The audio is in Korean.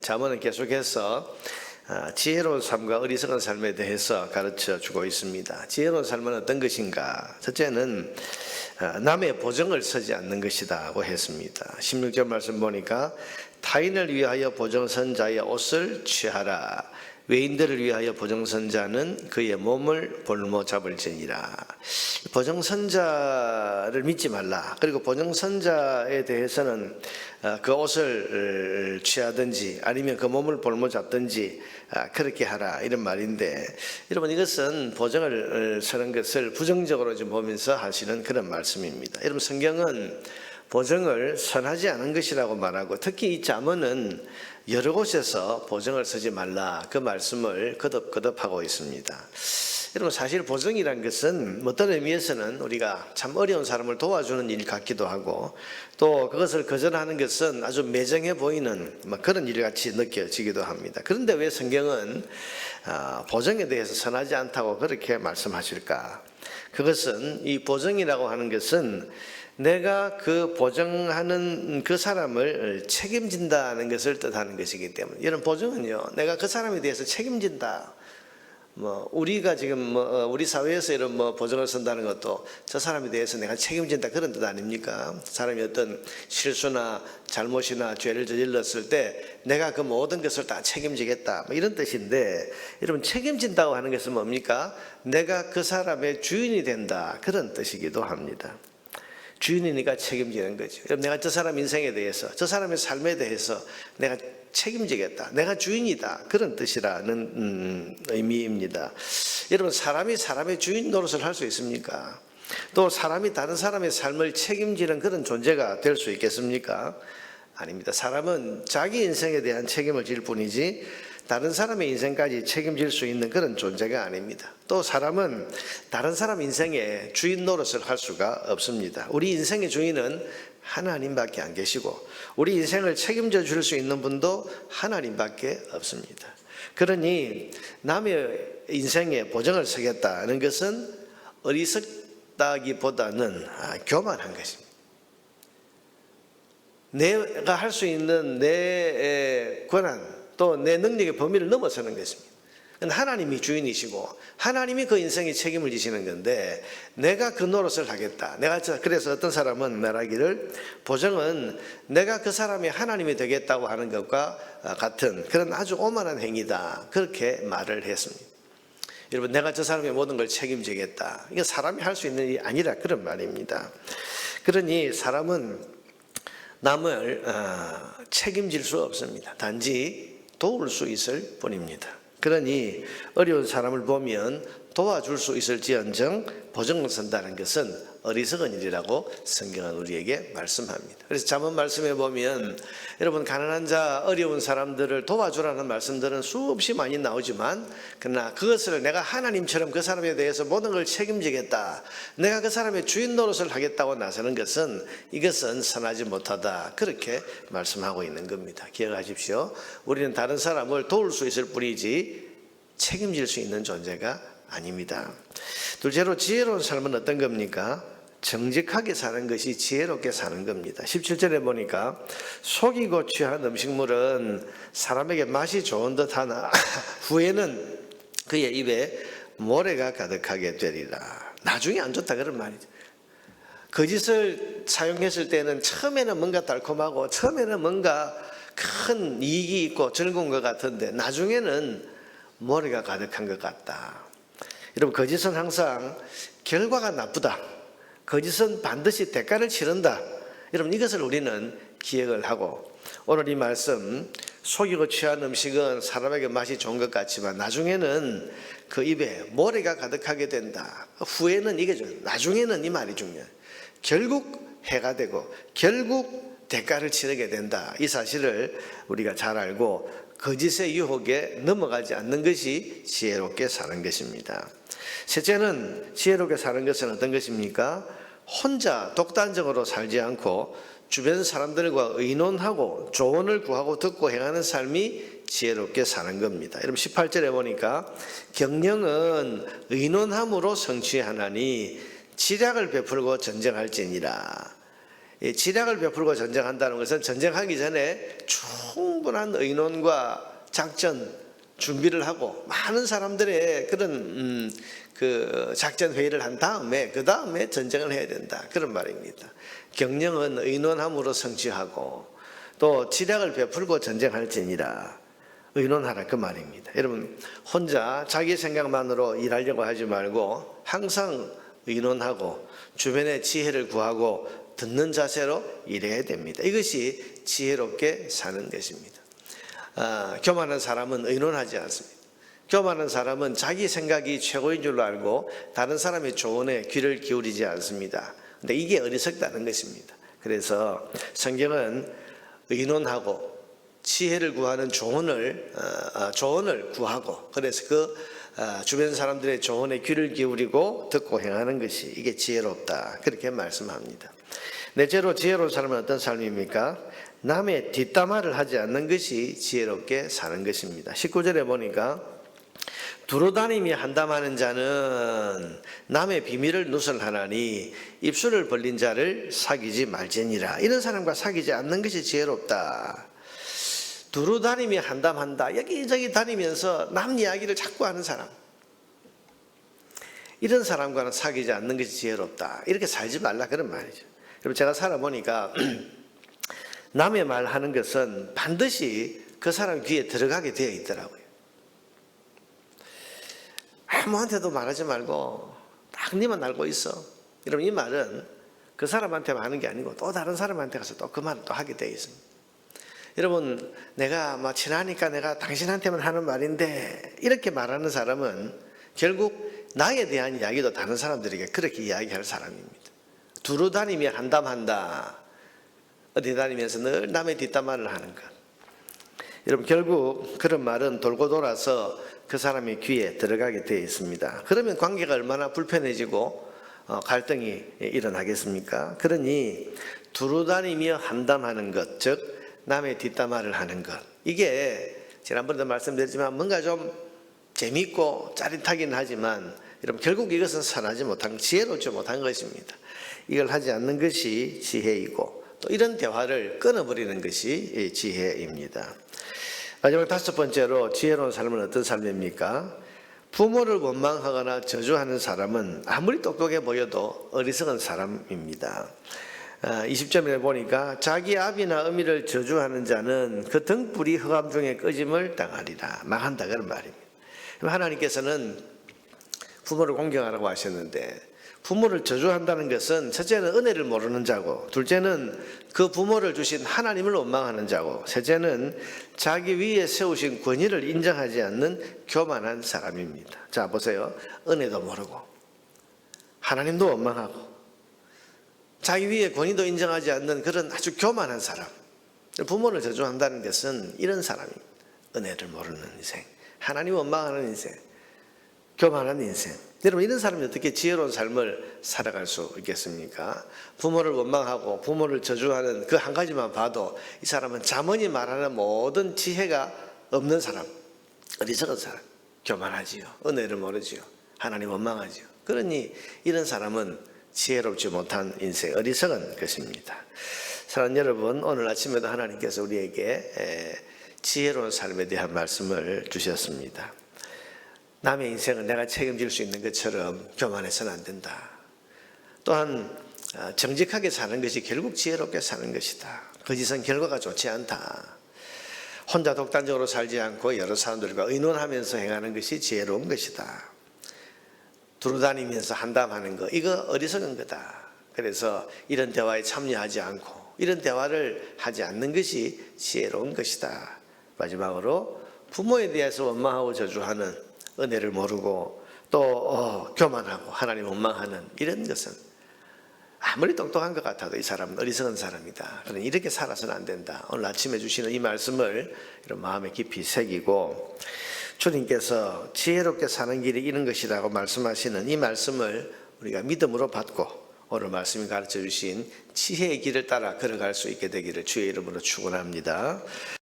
잠언은 계속해서 지혜로운 삶과 어리석은 삶에 대해서 가르쳐 주고 있습니다. 지혜로운 삶은 어떤 것인가? 첫째는 남의 보증을 서지 않는 것이라고 했습니다. 16절 말씀 보니까 타인을 위하여 보증선 자의 옷을 취하라. 외인들을 위하여 보증선자는 그의 몸을 볼모 잡을지니라. 보증선자를 믿지 말라. 그리고 보증선자에 대해서는 그 옷을 취하든지 아니면 그 몸을 볼모 잡든지 그렇게 하라, 이런 말인데, 여러분 이것은 보증을 서는 것을 부정적으로 좀 보면서 하시는 그런 말씀입니다. 여러분 성경은 보증을 선하지 않은 것이라고 말하고, 특히 이 잠언은 여러 곳에서 보증을 서지 말라, 그 말씀을 거듭하고 있습니다. 여러분 사실 보증이란 것은 어떤 의미에서는 우리가 참 어려운 사람을 도와주는 일 같기도 하고, 또 그것을 거절하는 것은 아주 매정해 보이는 그런 일같이 느껴지기도 합니다. 그런데 왜 성경은 보증에 대해서 선하지 않다고 그렇게 말씀하실까? 그것은, 이 보증이라고 하는 것은 내가 그 보증하는 그 사람을 책임진다는 것을 뜻하는 것이기 때문에, 이런 보증은요, 내가 그 사람에 대해서 책임진다. 우리가 지금 우리 사회에서 이런 보증을 선다는 것도 저 사람에 대해서 내가 책임진다, 그런 뜻 아닙니까? 사람이 어떤 실수나 잘못이나 죄를 저질렀을 때 내가 그 모든 것을 다 책임지겠다, 이런 뜻인데, 여러분 책임진다고 하는 것은 뭡니까? 내가 그 사람의 주인이 된다, 그런 뜻이기도 합니다. 주인이니까 책임지는 거죠. 내가 저 사람 인생에 대해서, 저 사람의 삶에 대해서 내가 책임지겠다, 내가 주인이다, 그런 뜻이라는 의미입니다. 여러분 사람이 사람의 주인 노릇을 할 수 있습니까? 또 사람이 다른 사람의 삶을 책임지는 그런 존재가 될 수 있겠습니까? 아닙니다. 사람은 자기 인생에 대한 책임을 질 뿐이지 다른 사람의 인생까지 책임질 수 있는 그런 존재가 아닙니다. 또 사람은 다른 사람 인생에 주인 노릇을 할 수가 없습니다. 우리 인생의 주인은 하나님밖에 안 계시고, 우리 인생을 책임져 줄 수 있는 분도 하나님밖에 없습니다. 그러니 남의 인생에 보증을 서겠다는 것은 어리석다기보다는 교만한 것입니다. 내가 할 수 있는 내 권한, 또 내 능력의 범위를 넘어서는 것입니다. 하나님이 주인이시고 하나님이 그 인생의 책임을 지시는 건데, 내가 그 노릇을 하겠다. 그래서 어떤 사람은 말하기를, 보증은 내가 그 사람이 하나님이 되겠다고 하는 것과 같은 그런 아주 오만한 행위다, 그렇게 말을 했습니다. 여러분, 내가 저 사람의 모든 걸 책임지겠다, 이게 사람이 할 수 있는 일이 아니라 그런 말입니다. 그러니 사람은 남을 책임질 수 없습니다. 단지 도울 수 있을 뿐입니다. 그러니 어려운 사람을 보면 도와줄 수 있을지언정 보증을 선다는 것은 어리석은 일이라고 성경은 우리에게 말씀합니다. 그래서 잠언 말씀에 보면, 여러분 가난한 자, 어려운 사람들을 도와주라는 말씀들은 수없이 많이 나오지만, 그러나 그것을 내가 하나님처럼 그 사람에 대해서 모든 걸 책임지겠다, 내가 그 사람의 주인 노릇을 하겠다고 나서는 것은, 이것은 선하지 못하다, 그렇게 말씀하고 있는 겁니다. 기억하십시오. 우리는 다른 사람을 도울 수 있을 뿐이지 책임질 수 있는 존재가 아닙니다. 둘째로, 지혜로운 삶은 어떤 겁니까? 정직하게 사는 것이 지혜롭게 사는 겁니다. 17절에 보니까 속이고 취한 음식물은 사람에게 맛이 좋은 듯 하나 후에는 그의 입에 모래가 가득하게 되리라. 나중에 안 좋다, 그런 말이죠. 거짓을 사용했을 때는 처음에는 뭔가 달콤하고 처음에는 뭔가 큰 이익이 있고 즐거운 것 같은데, 나중에는 모래가 가득한 것 같다. 여러분, 거짓은 항상 결과가 나쁘다, 거짓은 반드시 대가를 치른다, 여러분 이것을 우리는 기억을 하고, 오늘 이 말씀, 속이고 취한 음식은 사람에게 맛이 좋은 것 같지만 나중에는 그 입에 모래가 가득하게 된다. 후에는 이게 중요해요. 나중에는 이 말이 중요해요. 결국 해가 되고 결국 대가를 치르게 된다, 이 사실을 우리가 잘 알고 거짓의 유혹에 넘어가지 않는 것이 지혜롭게 사는 것입니다. 셋째는, 지혜롭게 사는 것은 어떤 것입니까? 혼자 독단적으로 살지 않고 주변 사람들과 의논하고 조언을 구하고 듣고 행하는 삶이 지혜롭게 사는 겁니다. 여러분 18절에 보니까 경영은 의논함으로 성취하나니 지략을 베풀고 전쟁할지니라. 이 지략을 베풀고 전쟁한다는 것은 전쟁하기 전에 충분한 의논과 작전 준비를 하고 많은 사람들의 그런 그 작전 회의를 한 다음에 그 다음에 전쟁을 해야 된다, 그런 말입니다. 경영은 의논함으로 성취하고 또 지략을 베풀고 전쟁할지니라, 의논하라, 그 말입니다. 여러분, 혼자 자기 생각만으로 일하려고 하지 말고 항상 의논하고 주변의 지혜를 구하고 듣는 자세로 일해야 됩니다. 이것이 지혜롭게 사는 것입니다. 교만한 사람은 의논하지 않습니다. 교만한 사람은 자기 생각이 최고인 줄로 알고 다른 사람의 조언에 귀를 기울이지 않습니다. 근데 이게 어리석다는 것입니다. 그래서 성경은 의논하고 지혜를 구하는 조언을 구하고, 그래서 그 주변 사람들의 조언에 귀를 기울이고 듣고 행하는 것이 이게 지혜롭다, 그렇게 말씀합니다. 넷째로 지혜로운 삶은 어떤 삶입니까? 남의 뒷담화를 하지 않는 것이 지혜롭게 사는 것입니다. 19절에 보니까 두루다니며 한담하는 자는 남의 비밀을 누설하나니 입술을 벌린 자를 사귀지 말지니라. 이런 사람과 사귀지 않는 것이 지혜롭다. 두루다니며 한담한다, 여기저기 다니면서 남 이야기를 자꾸 하는 사람, 이런 사람과는 사귀지 않는 것이 지혜롭다. 이렇게 살지 말라, 그런 말이죠. 여러분, 제가 살아보니까 남의 말하는 것은 반드시 그 사람 귀에 들어가게 되어 있더라고요. 아무한테도 말하지 말고 딱 니만 알고 있어. 여러분, 이 말은 그 사람한테만 하는 게 아니고 또 다른 사람한테 가서 또 그 말을 또 하게 되어 있습니다. 여러분, 내가 친하니까 내가 당신한테만 하는 말인데, 이렇게 말하는 사람은 결국 나에 대한 이야기도 다른 사람들에게 그렇게 이야기할 사람입니다. 두루 다니며 한담한다, 어디 다니면서 늘 남의 뒷담화를 하는 것. 여러분, 결국 그런 말은 돌고 돌아서 그 사람의 귀에 들어가게 되어 있습니다. 그러면 관계가 얼마나 불편해지고 갈등이 일어나겠습니까? 그러니 두루 다니며 한담하는 것, 즉 남의 뒷담화를 하는 것, 이게 지난번에도 말씀드렸지만 뭔가 좀 재미있고 짜릿하긴 하지만 여러분, 결국 이것은 선하지 못한, 지혜롭지 못한 것입니다. 이걸 하지 않는 것이 지혜이고 또 이런 대화를 끊어버리는 것이 지혜입니다. 마지막 다섯 번째로 지혜로운 삶은 어떤 삶입니까? 부모를 원망하거나 저주하는 사람은 아무리 똑똑해 보여도 어리석은 사람입니다. 20절에 보니까 자기 아비나 어미를 저주하는 자는 그 등불이 흑암 중에 꺼짐을 당하리라, 망한다, 그런 말입니다. 하나님께서는 부모를 공경하라고 하셨는데, 부모를 저주한다는 것은 첫째는 은혜를 모르는 자고, 둘째는 그 부모를 주신 하나님을 원망하는 자고, 셋째는 자기 위에 세우신 권위를 인정하지 않는 교만한 사람입니다. 자, 보세요. 은혜도 모르고 하나님도 원망하고 자기 위에 권위도 인정하지 않는 그런 아주 교만한 사람, 부모를 저주한다는 것은 이런 사람입니다. 은혜를 모르는 인생, 하나님 원망하는 인생, 교만한 인생. 여러분, 이런 사람이 어떻게 지혜로운 삶을 살아갈 수 있겠습니까? 부모를 원망하고 부모를 저주하는 그 한 가지만 봐도 이 사람은 잠언이 말하는 모든 지혜가 없는 사람, 어리석은 사람, 교만하지요, 은혜를 모르지요, 하나님 원망하지요. 그러니 이런 사람은 지혜롭지 못한 인생, 어리석은 것입니다. 사랑하는 여러분, 오늘 아침에도 하나님께서 우리에게 지혜로운 삶에 대한 말씀을 주셨습니다. 남의 인생을 내가 책임질 수 있는 것처럼 교만해서는 안 된다. 또한 정직하게 사는 것이 결국 지혜롭게 사는 것이다. 거짓은 결과가 좋지 않다. 혼자 독단적으로 살지 않고 여러 사람들과 의논하면서 행하는 것이 지혜로운 것이다. 두루다니면서 한담하는 거, 이거 어리석은 거다. 그래서 이런 대화에 참여하지 않고 이런 대화를 하지 않는 것이 지혜로운 것이다. 마지막으로 부모에 대해서 원망하고 저주하는, 은혜를 모르고 또 교만하고 하나님 원망하는 이런 것은 아무리 똑똑한 것 같아도 이 사람은 어리석은 사람이다. 그러니 이렇게 살아서는 안 된다. 오늘 아침에 주시는 이 말씀을 이런 마음에 깊이 새기고, 주님께서 지혜롭게 사는 길이 이런 것이라고 말씀하시는 이 말씀을 우리가 믿음으로 받고 오늘 말씀이 가르쳐 주신 지혜의 길을 따라 걸어갈 수 있게 되기를 주의 이름으로 축원합니다.